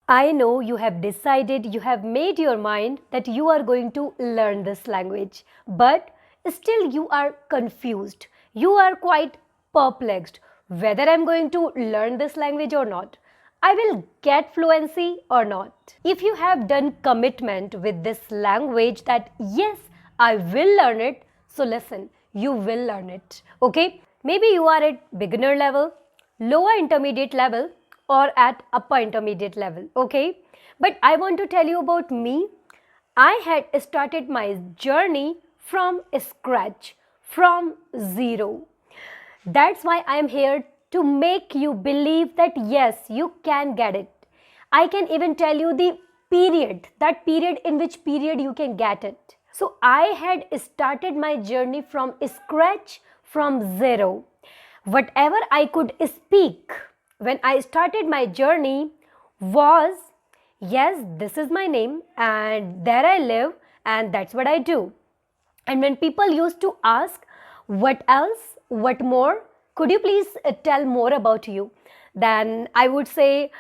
I know you have decided, you have made your mind that you are going to learn this language, but still you are confused. You are quite perplexed whether I'm going to learn this language or not. I will get fluency or not. If you have done commitment with this language that yes, I will learn it, so listen, you will learn it. Okay? Maybe you are at beginner level, lower intermediate level, or at upper intermediate level. Okay? But I want to tell you about me. I had started my journey from scratch, from zero. That's why I am here to make you believe that yes, you can get it. I can even tell you the period, that period in which period you can get it. So I had started my journey from scratch, from zero. Whatever I could speak when I started my journey was, yes, this is my name and there I live and that's what I do. And when people used to ask, what else, what more, could you please tell more about you? Then I would say,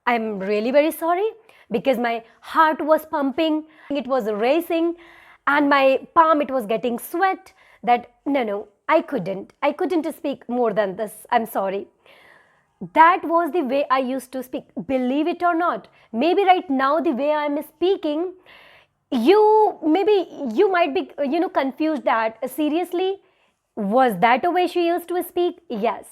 I'm really very sorry because my heart was pumping, it was racing, and my palm, it was getting sweat. That no, I couldn't speak more than this. I'm sorry. That was the way I used to speak. Believe it or not, maybe right now the way I'm speaking, you might be confused that seriously, was that a way she used to speak? Yes.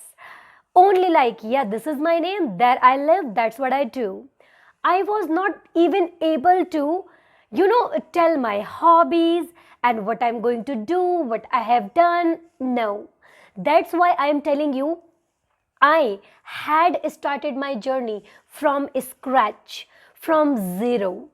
Only like, yeah, this is my name, there I live, that's what I do. I was not even able to tell my hobbies and what I'm going to do, what I have done. No. That's why I am telling you, I had started my journey from scratch, from zero.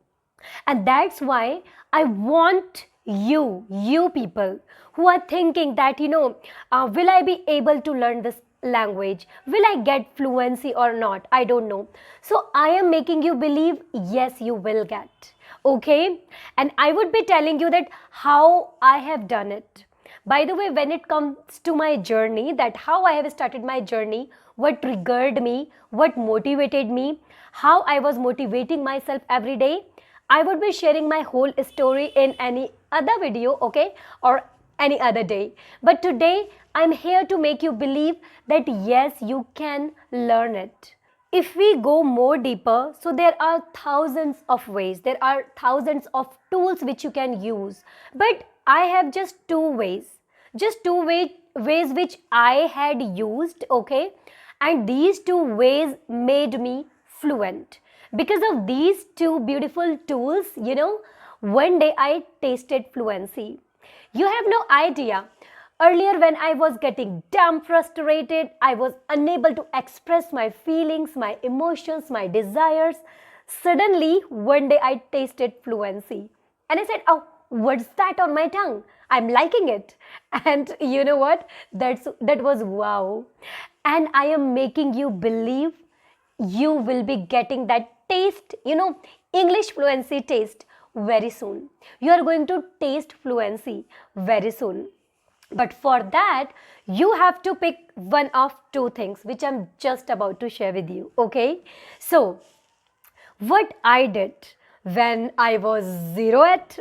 And that's why I want you people who are thinking that, will I be able to learn this language? Will I get fluency or not? I don't know. So I am making you believe, yes, you will get. Okay? And I would be telling you that how I have done it. By the way, when it comes to my journey, that how I have started my journey, what triggered me, what motivated me, how I was motivating myself every day, I would be sharing my whole story in any other video, okay, or any other day. But today, I'm here to make you believe that yes, you can learn it. If we go more deeper, so there are thousands of ways, there are thousands of tools which you can use. But I have just ways which I had used, okay, and these two ways made me fluent. Because of these two beautiful tools, one day I tasted fluency. You have no idea. Earlier, when I was getting damn frustrated, I was unable to express my feelings, my emotions, my desires. Suddenly, one day I tasted fluency. And I said, oh, what's that on my tongue? I'm liking it. And you know what? That was wow. And I am making you believe you will be getting that taste, English fluency taste very soon. You are going to taste fluency very soon. But for that, you have to pick one of two things, which I'm just about to share with you. Okay? So, what I did when I was zero at,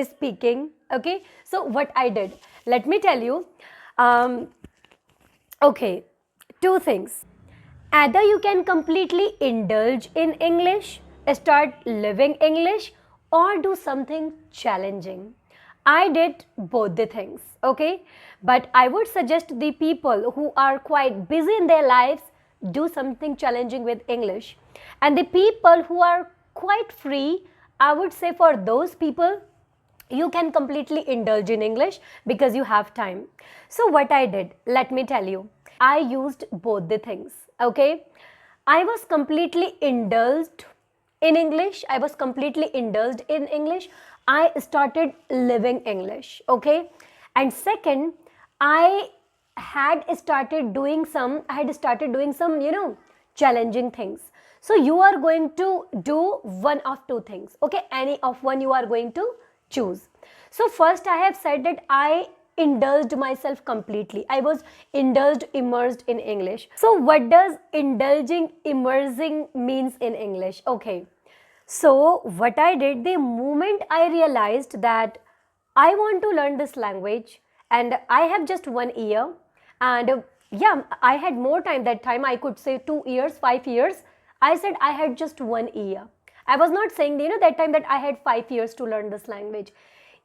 speaking. Okay? So, what I did, let me tell you. Okay, two things. Either you can completely indulge in English, start living English, or do something challenging. I did both the things, okay? But I would suggest the people who are quite busy in their lives do something challenging with English. And the people who are quite free, I would say for those people, you can completely indulge in English because you have time. So what I did, let me tell you, I used both the things, okay? I was completely indulged in English. I was completely indulged in English. I started living English, okay? And second, I had started doing some, challenging things. So you are going to do one of two things, okay? Any of one you are going to choose. So first I have said that I indulged myself completely. I was indulged, immersed in English. So what does indulging, immersing means in English? Okay. So what I did, the moment I realized that I want to learn this language and I have just 1 year, and yeah, I had more time that time. I could say 2 years, 5 years. I said I had just 1 year. I was not saying, that time that I had 5 years to learn this language.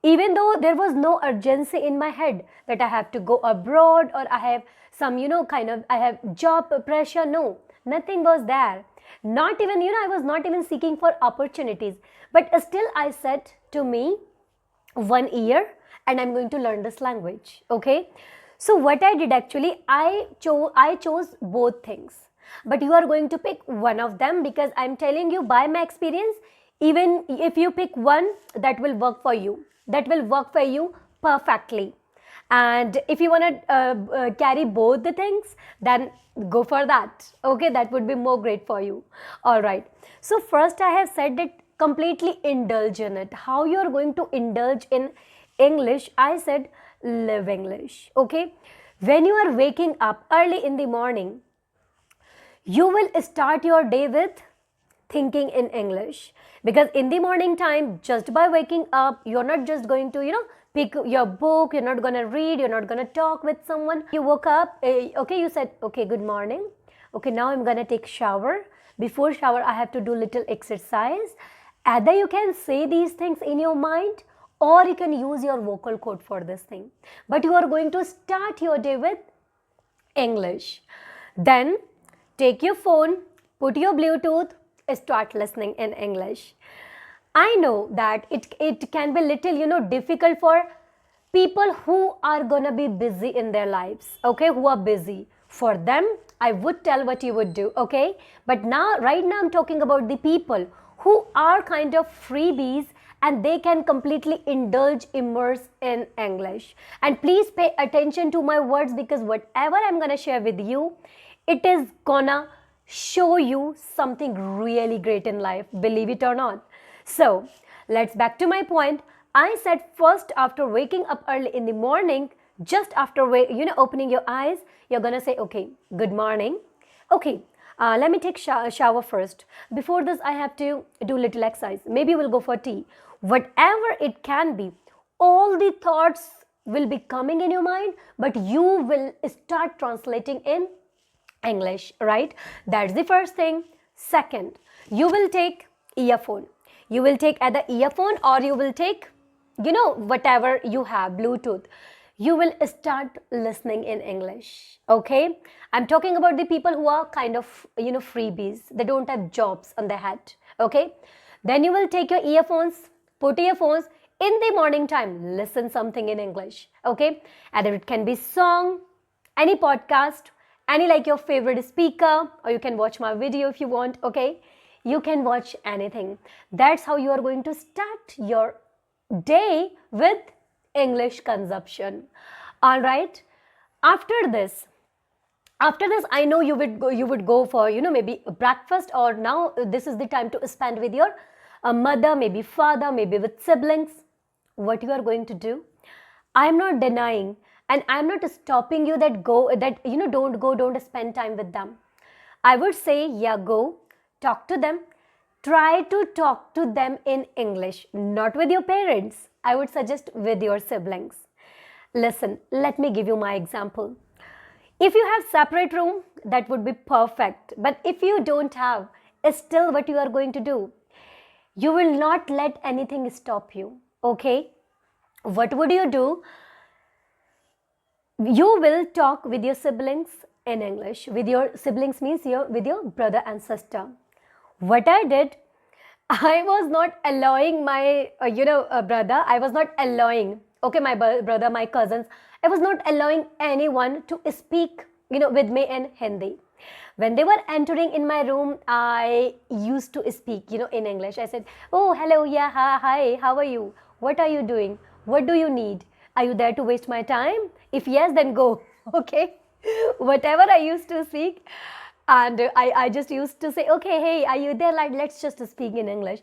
Even though there was no urgency in my head that I have to go abroad or I have some, I have job pressure. No, nothing was there. Not even, I was not even seeking for opportunities. But still I said to me, 1 year and I'm going to learn this language. Okay. So what I did actually, I chose both things. But you are going to pick one of them, because I'm telling you by my experience, even if you pick one, that will work for you. That will work for you perfectly. And if you want to carry both the things, then go for that. Okay, that would be more great for you. All right. So first I have said that completely indulge in it. How you are going to indulge in English? I said live English. Okay. When you are waking up early in the morning, you will start your day with thinking in English, because in the morning time, just by waking up, you're not just going to, pick your book, you're not going to read, you're not going to talk with someone. You woke up, okay, you said, okay, good morning. Okay, now I'm going to take shower. Before shower, I have to do little exercise. Either you can say these things in your mind, or you can use your vocal cord for this thing. But you are going to start your day with English. Then take your phone, put your Bluetooth, start listening in English. I know that it can be little, difficult for people who are gonna be busy in their lives, okay, who are busy. For them, I would tell what you would do, okay? But right now, I'm talking about the people who are kind of freebies and they can completely indulge, immerse in English. And please pay attention to my words, because whatever I'm gonna share with you, it is gonna show you something really great in life, believe it or not. So let's back to my point. I said first, after waking up early in the morning, just after opening your eyes, you're gonna say, okay, good morning. Okay, let me take shower first. Before this, I have to do little exercise. Maybe we'll go for tea. Whatever it can be, all the thoughts will be coming in your mind, but you will start translating in English, right? That's the first thing. Second, you will take earphone. You will take either earphone or you will take, whatever you have, Bluetooth. You will start listening in English. Okay? I'm talking about the people who are kind of, freebies. They don't have jobs on their head. Okay? Then you will take your earphones, put earphones in the morning time. Listen something in English. Okay? Either it can be song, any podcast, any like your favorite speaker, or you can watch my video if you want. Okay? You can watch anything. That's how you are going to start your day with English consumption. All right. After this, I know you would go for, maybe breakfast, or now this is the time to spend with your mother, maybe father, maybe with siblings. What you are going to do? I'm not denying, and I'm not stopping you don't go, don't spend time with them. I would say, yeah, go. Talk to them. Try to talk to them in English, not with your parents. I would suggest with your siblings. Listen, let me give you my example. If you have separate room, that would be perfect. But if you don't have, still what you are going to do? You will not let anything stop you. Okay? What would you do? You will talk with your siblings in English. With your siblings means with your brother and sister. What I did, I was not allowing my, brother, I was not allowing, my brother, my cousins, I was not allowing anyone to speak, with me in Hindi. When they were entering in my room, I used to speak, in English. I said, oh, hello, yeah, hi, how are you? What are you doing? What do you need? Are you there to waste my time? If yes, then go, okay? Whatever I used to speak. And I just used to say, okay, hey, are you there? Like, let's just speak in English.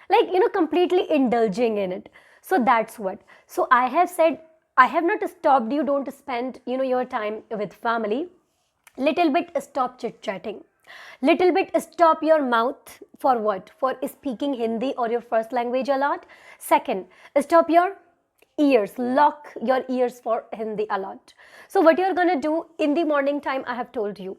Like, completely indulging in it. So that's what. So I have said, I have not stopped you. Don't spend, your time with family. Little bit stop chit chatting. Little bit stop your mouth for what? For speaking Hindi or your first language a lot. Second, stop your ears. Lock your ears for Hindi a lot. So what you're gonna do in the morning time, I have told you.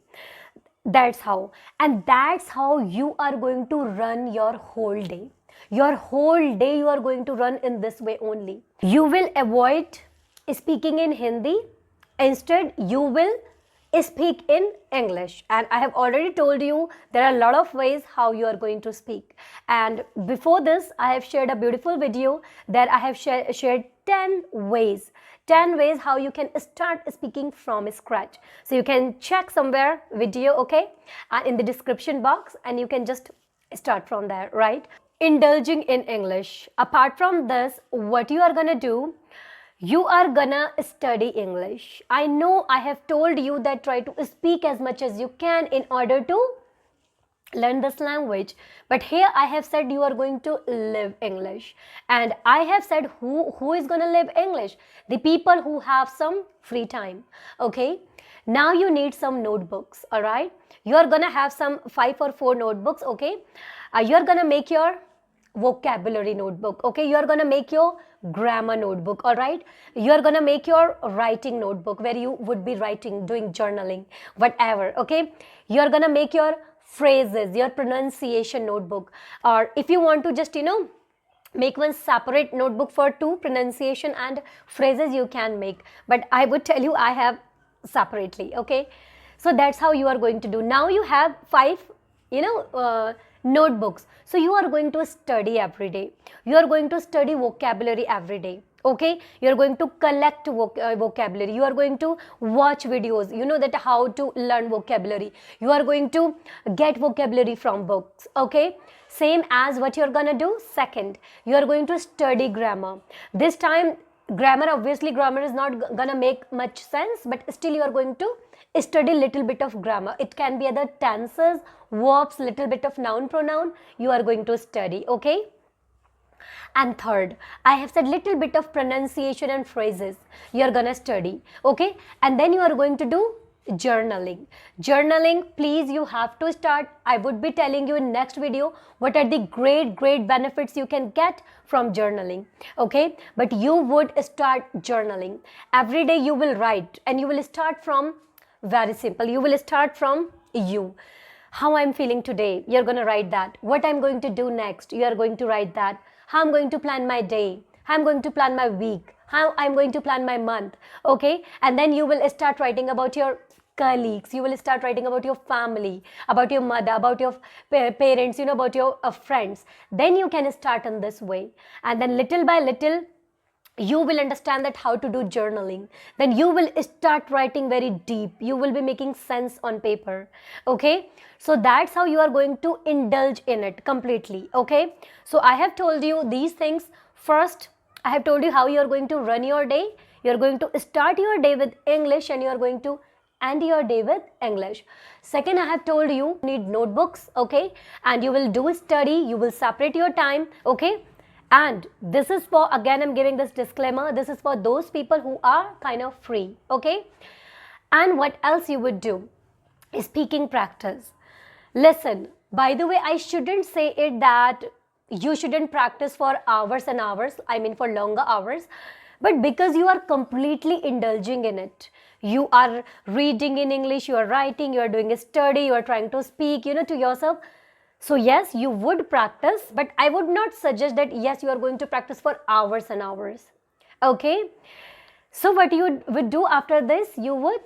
That's how. And that's how you are going to run your whole day. Your whole day you are going to run in this way only. You will avoid speaking in Hindi. Instead, you will speak in English. And I have already told you there are a lot of ways how you are going to speak. And before this, I have shared a beautiful video that I have shared 10 ways. 10 ways how you can start speaking from scratch. So you can check somewhere video, okay, in the description box, and you can just start from there, right? Indulging in English. Apart from this, what you are gonna do, you are gonna study English. I know I have told you that try to speak as much as you can in order to learn this language, but here I have said you are going to live English, and I have said who is going to live English? The people who have some free time. Okay, now you need some notebooks. All right, you are going to have some 5 or 4 notebooks. Okay, you are going to make your vocabulary notebook. Okay, you are going to make your grammar notebook. All right, you are going to make your writing notebook where you would be writing, doing journaling, whatever. Okay, you are going to make your phrases, your pronunciation notebook, or if you want to just make one separate notebook for 2 pronunciation and phrases, you can make, but I would tell you I have separately. Okay, so that's how you are going to do. Now you have 5 notebooks, so you are going to study every day. You are going to study vocabulary every day. Okay, you are going to collect vocabulary. You are going to watch videos, that how to learn vocabulary. You are going to get vocabulary from books. Okay, same as what you're gonna do. Second, you are going to study grammar. This time grammar, obviously grammar is not gonna make much sense, but still you are going to study little bit of grammar. It can be other tenses, verbs, little bit of noun, pronoun you are going to study. Okay, and third, I have said little bit of pronunciation and phrases you are gonna study. Okay, and then you are going to do journaling. Journaling, please, you have to start. I would be telling you in next video what are the great benefits you can get from journaling. Okay, but you would start journaling every day. You will write, and you will start from very simple. You will start from you. How I'm feeling today, you're going to write that. What I'm going to do next, you are going to write that. How I'm going to plan my day, how I'm going to plan my week, how I'm going to plan my month. Okay, and then you will start writing about your colleagues, you will start writing about your family, about your mother, about your parents, about your friends. Then you can start in this way, and then little by little you will understand that how to do journaling. Then you will start writing very deep. You will be making sense on paper. Okay, so that's how you are going to indulge in it completely. Okay, so I have told you these things. First, I have told you how you are going to run your day. You are going to start your day with English, and you are going to end your day with English. Second, I have told you need notebooks. Okay, and you will do study. You will separate your time. Okay, and this is for, again I'm giving this disclaimer, this is for those people who are kind of free. Okay, and what else you would do? Speaking practice. Listen, by the way, I shouldn't say it that you shouldn't practice for hours and hours, I mean for longer hours, but because you are completely indulging in it. You are reading in English, you are writing, you are doing a study, you are trying to speak, to yourself. So yes, you would practice, but I would not suggest that yes, you are going to practice for hours and hours. Okay, so what you would do after this, you would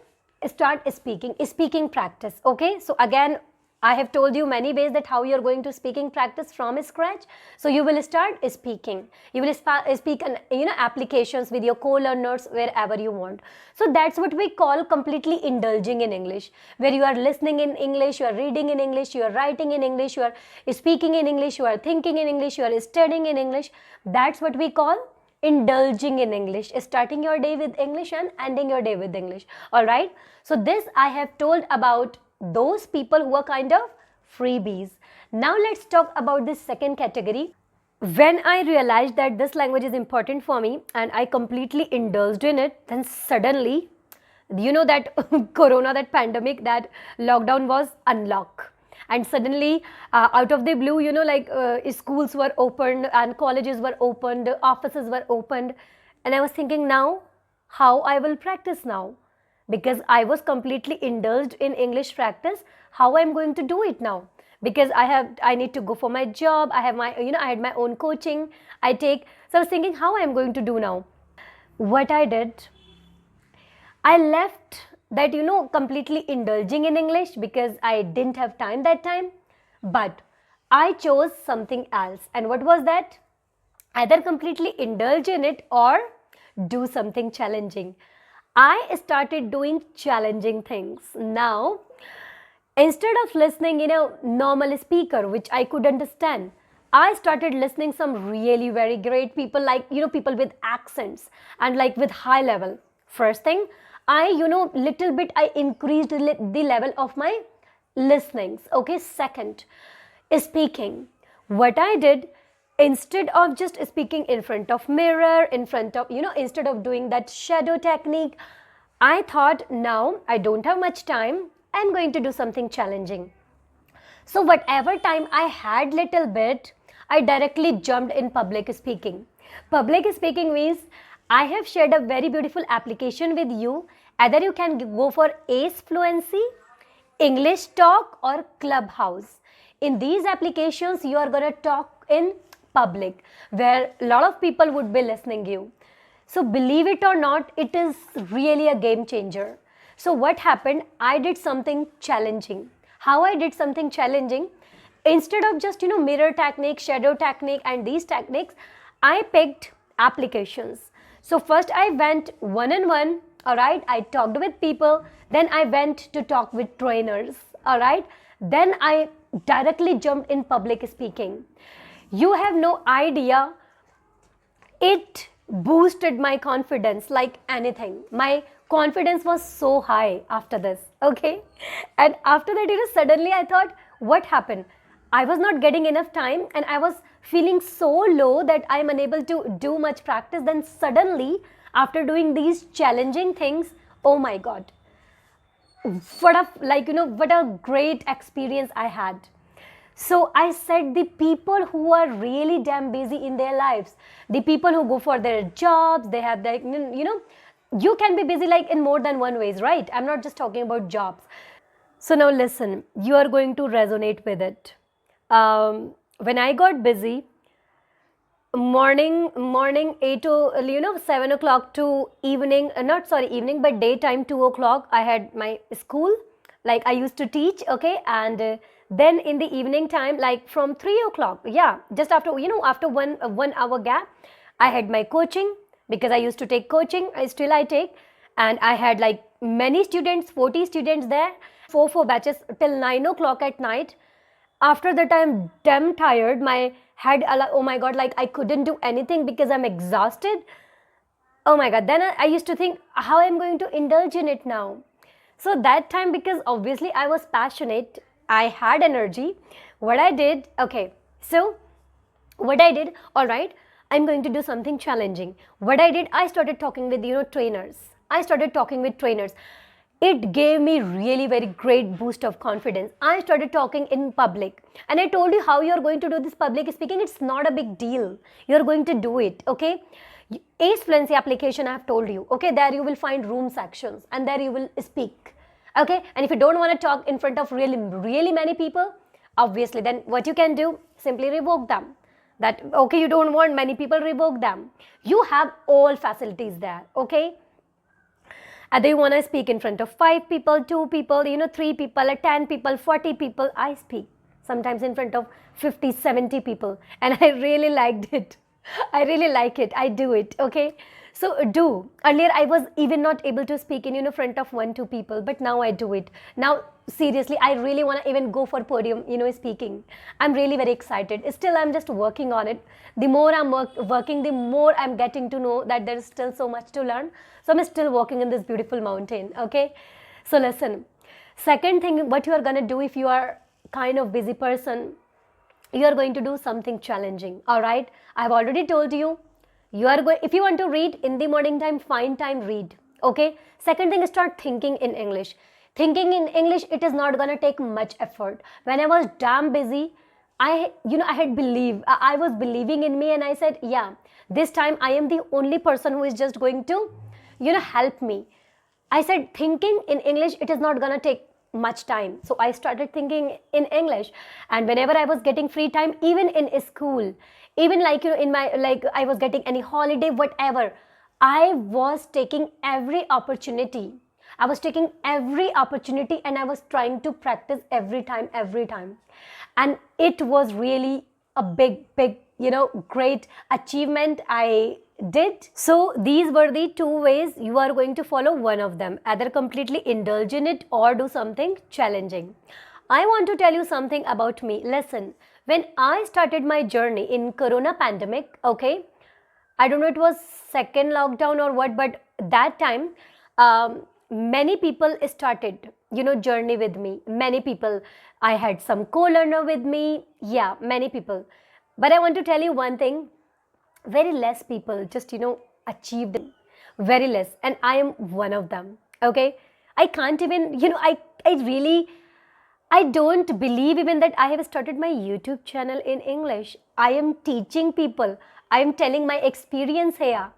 start speaking practice. Okay, so again I have told you many ways that how you are going to speaking practice from scratch. So you will start speaking. You will speak applications with your co-learners wherever you want. So that's what we call completely indulging in English, where you are listening in English, you are reading in English, you are writing in English, you are speaking in English, you are thinking in English, you are studying in English. That's what we call indulging in English, starting your day with English and ending your day with English. All right. So this I have told about those people who are kind of freebies. Now let's talk about this second category. When I realized that this language is important for me and I completely indulged in it, then suddenly, you know, that corona, that pandemic, that lockdown was unlocked. And suddenly, out of the blue, you know, like schools were opened and colleges were opened, offices were opened. And I was thinking now, how I will practice now? Because I was completely indulged in English practice. How I'm going to do it now? Because I need to go for my job. I have my, I had my own coaching I take. So I was thinking how I'm going to do now. What I did, I left that, completely indulging in English because I didn't have time that time. But I chose something else. And what was that? Either completely indulge in it or do something challenging. I started doing challenging things. Now, instead of listening in a normal speaker, which I could understand, I started listening some really very great people, like, people with accents and like with high level. First thing, little bit I increased the level of my listenings. Okay, second, speaking. What I did, instead of just speaking in front of mirror, in front of, instead of doing that shadow technique, I thought now I don't have much time. I'm going to do something challenging. So whatever time I had little bit, I directly jumped in public speaking. Public speaking means I have shared a very beautiful application with you. Either you can go for ACE Fluency, English Talk or Clubhouse. In these applications, you are going to talk in public where a lot of people would be listening you. So believe it or not, it is really a game changer. So what happened? I did something challenging. How I did something challenging? Instead of just, mirror technique, shadow technique and these techniques, I picked applications. So first I went one-on-one, all right? I talked with people. Then I went to talk with trainers, all right? Then I directly jumped in public speaking. You have no idea, it boosted my confidence like anything. My confidence was so high after this, okay? And after that, suddenly I thought, what happened? I was not getting enough time and I was feeling so low that I'm unable to do much practice. Then suddenly, after doing these challenging things, oh my God, what a great experience I had. So I said the people who are really damn busy in their lives, the people who go for their jobs, they have their, you can be busy like in more than one ways, right? I'm not just talking about jobs. So now listen, you are going to resonate with it. When I got busy, morning 8 to 7 o'clock to evening, not sorry evening but daytime 2 o'clock, I had my school, like I used to teach, okay? And then in the evening time, like from 3 o'clock, yeah, just after, after 1 hour gap, I had my coaching because I used to take coaching. I take, and I had like many students, 40 students there, four batches till 9 o'clock at night. After that, I'm damn tired. My head, oh my God, like I couldn't do anything because I'm exhausted. Oh my God. Then I used to think how I'm going to indulge in it now. So that time, because obviously I was passionate, I had energy. What I did, okay, so what I did, all right, I'm going to do something challenging. What I did, I started talking with, trainers. I started talking with trainers. It gave me really very great boost of confidence. I started talking in public. And I told you how you're going to do this public speaking. It's not a big deal. You're going to do it, okay? ACE Fluency application, I have told you, okay? There you will find room sections and there you will speak, okay? And if you don't want to talk in front of really many people, obviously, then what you can do, simply revoke them. That, okay, you don't want many people, revoke them. You have all facilities there, okay? Either you want to speak in front of 5 people, 2 people, 3 people, 10 people, 40 people. I speak sometimes in front of 50, 70 people. And I really liked it. I really like it. I do it. Okay. So do. Earlier I was even not able to speak in, front of 1, 2 people. But now I do it. Now, seriously, I really want to even go for podium, speaking. I'm really very excited. Still, I'm just working on it. The more I'm working, the more I'm getting to know that there is still so much to learn. So I'm still walking in this beautiful mountain, okay? So listen, second thing, what you are going to do if you are kind of busy person, you are going to do something challenging. All right, I have already told you, you are going, if you want to read in the morning time, find time, read. Okay, second thing, start thinking in English. Thinking in English, it is not going to take much effort. When I was damn busy, I had believe, I was believing in me, and I said, yeah, this time I am the only person who is just going to help me. I said, thinking in English, it is not going to take much time. So I started thinking in English. And whenever I was getting free time, even in school, even like, in my, like, I was getting any holiday, whatever, I was taking every opportunity. I was taking every opportunity, and I was trying to practice every time, every time. And it was really a big, great achievement I did. So these were the two ways you are going to follow one of them, either completely indulge in it or do something challenging. I want to tell you something about me. Listen, when I started my journey in Corona pandemic, okay, I don't know, it was second lockdown or what, but that time, many people started, journey with me. Many people, I had some co-learner with me. Yeah, many people. But I want to tell you one thing, very less people just, achieved it. Very less. And I am one of them. Okay. I can't even, I don't believe even that I have started my YouTube channel in English. I am teaching people. I am telling my experience here.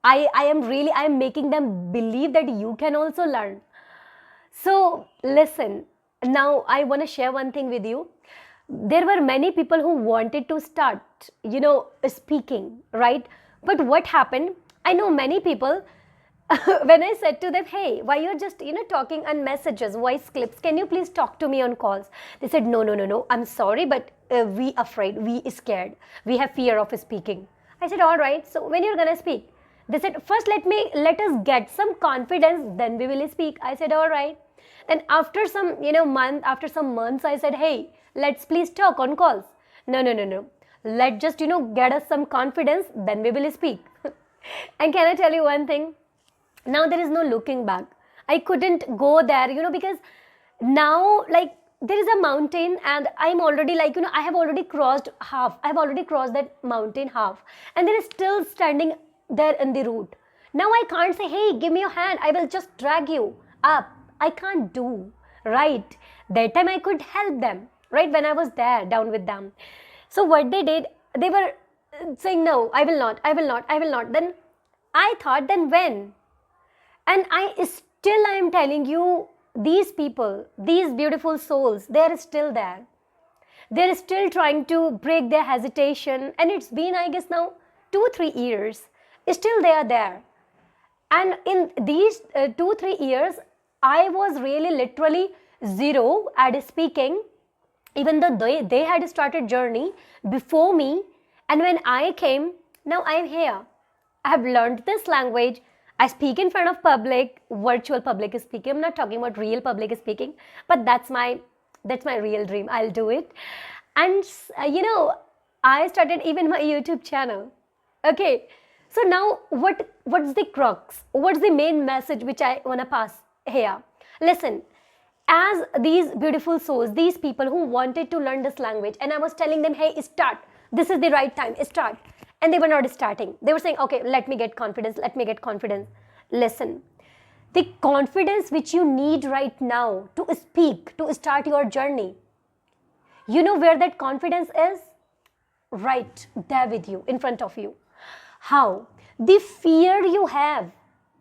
I am making them believe that you can also learn. So listen, now I want to share one thing with you. There were many people who wanted to start, speaking, right? But what happened? I know many people, when I said to them, hey, why you're just, talking on messages, voice clips, can you please talk to me on calls? They said, no, I'm sorry, but we afraid, we scared, we have fear of speaking. I said, all right, so when you're gonna speak? They said, first let us get some confidence, then we will speak. I said, all right. Then after some, after some months, I said, hey, let's please talk on calls. No. Let's just, get us some confidence, then we will speak. And can I tell you one thing? Now there is no looking back. I couldn't go there, because now, like, there is a mountain, and I'm already like, I have already crossed half. I've already crossed that mountain half. And there is still standing there in the route. Now I can't say, hey, give me your hand, I will just drag you up. I can't do, right? That time I could help them, right? When I was there down with them. So what they did, they were saying, no, I will not. Then I thought, then when? And I am telling you, these people, these beautiful souls, they are still there. They're still trying to break their hesitation. And it's been, I guess now, 2-3 years. Still they are there. And in these 2-3 years, I was really literally zero at speaking, even though they had started journey before me. And when I came, now I am here. I have learned this language. I speak in front of public, virtual public speaking. I'm not talking about real public speaking, but that's my real dream. I'll do it. And I started even my YouTube channel. Okay. So now what's the crux? What's the main message which I want to pass here? Listen, as these beautiful souls, these people who wanted to learn this language, and I was telling them, hey, start. This is the right time, start. And they were not starting. They were saying, okay, let me get confidence. Listen, the confidence which you need right now to speak, to start your journey, you know where that confidence is? Right there with you, in front of you. How? The fear you have,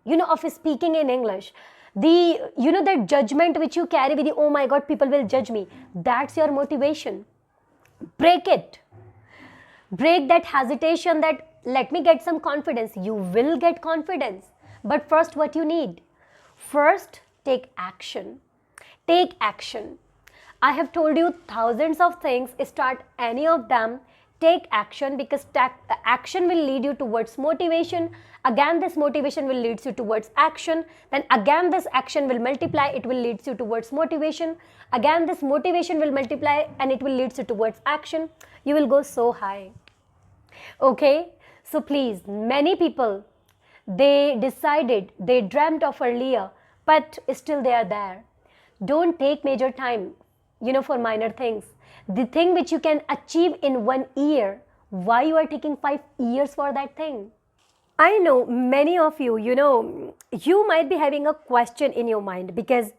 of speaking in English, that judgment which you carry with you, oh my God, people will judge me. That's your motivation. Break it. Break that hesitation that let me get some confidence. You will get confidence. But first, what you need? First, take action. Take action. I have told you thousands of things. Start any of them. Take action, because action will lead you towards motivation. Again, this motivation will lead you towards action. Then again, this action will multiply. It will lead you towards motivation. Again, this motivation will multiply and it will lead you towards action. You will go so high. Okay. So please, many people, they decided, they dreamt of earlier, but still they are there. Don't take major time. for minor things. The thing which you can achieve in 1 year, why you are taking 5 years for that thing? I know many of you, you might be having a question in your mind because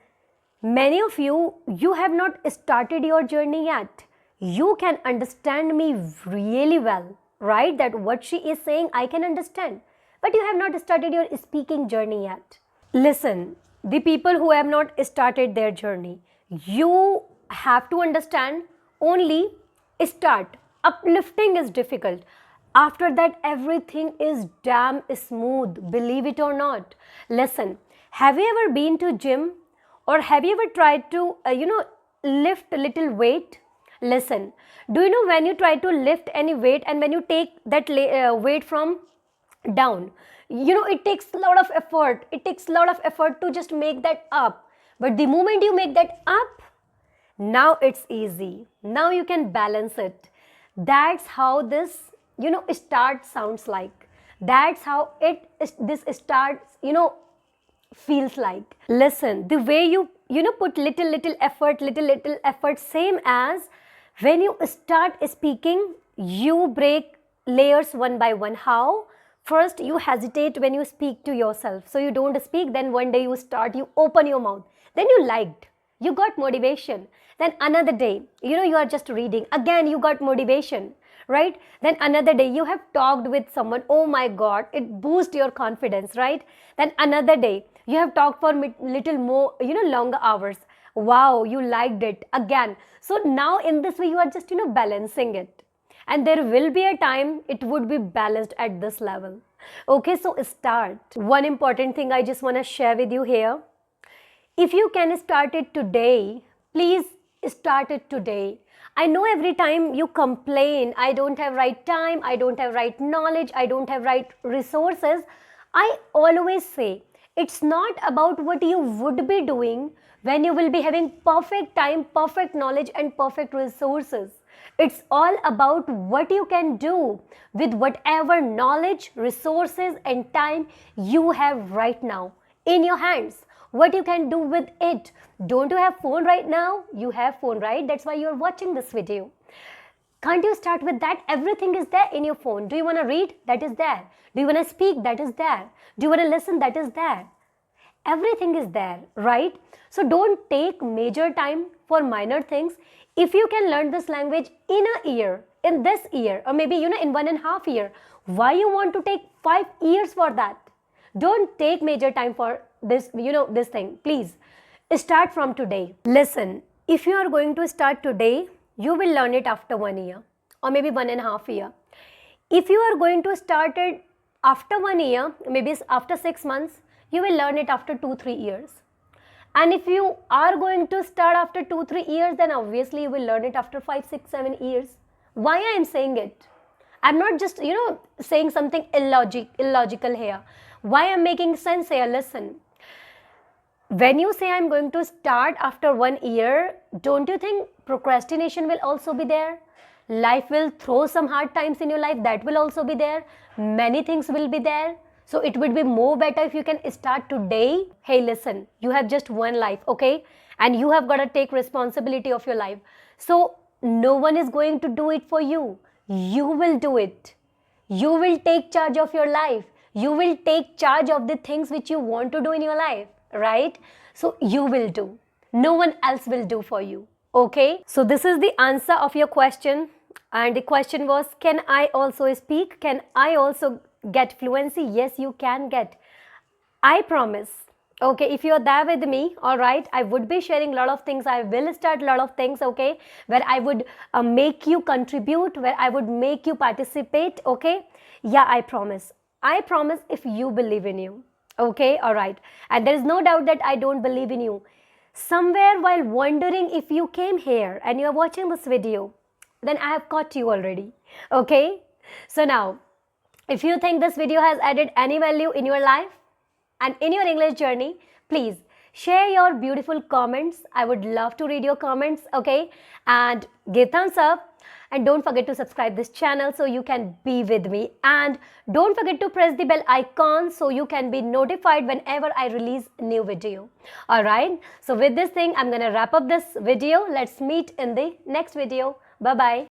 many of you, you have not started your journey yet. You can understand me really well, right? That what she is saying, I can understand. But you have not started your speaking journey yet. Listen, the people who have not started their journey, you have to understand only start. Uplifting is difficult. After that, everything is damn smooth, believe it or not. Listen, have you ever been to gym or have you ever tried to, lift a little weight? Listen, do you know when you try to lift any weight and when you take that weight from down, it takes a lot of effort. It takes a lot of effort to just make that up. But the moment you make that up, now it's easy. Now you can balance it. That's how this, start sounds like. That's how this starts, feels like. Listen, the way you put little effort, same as when you start speaking, you break layers one by one. How? First, you hesitate when you speak to yourself. So you don't speak, then one day you start, you open your mouth. Then you liked, you got motivation. Then another day, you are just reading. Again, you got motivation, right? Then another day, you have talked with someone. Oh my God, it boosts your confidence, right? Then another day, you have talked for little more, longer hours. Wow, you liked it again. So now in this way, you are just, balancing it. And there will be a time it would be balanced at this level. Okay, so start. One important thing I just want to share with you here. If you can start it today, please start it today. I know every time you complain, I don't have right time, I don't have right knowledge, I don't have right resources. I always say, it's not about what you would be doing when you will be having perfect time, perfect knowledge and perfect resources. It's all about what you can do with whatever knowledge, resources and time you have right now in your hands. What you can do with it. Don't you have phone right now? You have phone, right? That's why you're watching this video. Can't you start with that? Everything is there in your phone. Do you want to read? That is there. Do you want to speak? That is there. Do you want to listen? That is there. Everything is there, right? So don't take major time for minor things. If you can learn this language in a year, in this year, or maybe, in 1.5 years, why you want to take 5 years for that? Don't take major time for this, this thing. Please start from today. Listen, if you are going to start today, you will learn it after 1 year or maybe 1.5 years. If you are going to start it after 1 year, maybe after 6 months, you will learn it after 2-3 years. And if you are going to start after 2-3 years, then obviously you will learn it after 5-6-7 years. Why I am saying it? I'm not just, saying something illogical here. Why I'm making sense here? Listen. When you say I'm going to start after 1 year, don't you think procrastination will also be there? Life will throw some hard times in your life. That will also be there. Many things will be there. So it would be more better if you can start today. Hey, listen, you have just one life, okay? And you have got to take responsibility of your life. So no one is going to do it for you. You will do it. You will take charge of your life. You will take charge of the things which you want to do in your life, right? So you will do. No one else will do for you, okay? So this is the answer of your question. And the question was, can I also speak? Can I also get fluency? Yes, you can get. I promise. Okay, if you're there with me, all right, I would be sharing a lot of things. I will start a lot of things, okay, where I would make you contribute, where I would make you participate, okay? Yeah, I promise. I promise if you believe in you, okay, all right. And there is no doubt that I don't believe in you. Somewhere while wondering if you came here and you're watching this video, then I have caught you already, okay? So now, if you think this video has added any value in your life and in your English journey, please share your beautiful comments. I would love to read your comments, okay? And give thumbs up And don't forget to subscribe this channel so you can be with me. And don't forget to press the bell icon so you can be notified whenever I release a new video. Alright, so with this thing, I'm gonna wrap up this video. Let's meet in the next video. Bye-bye.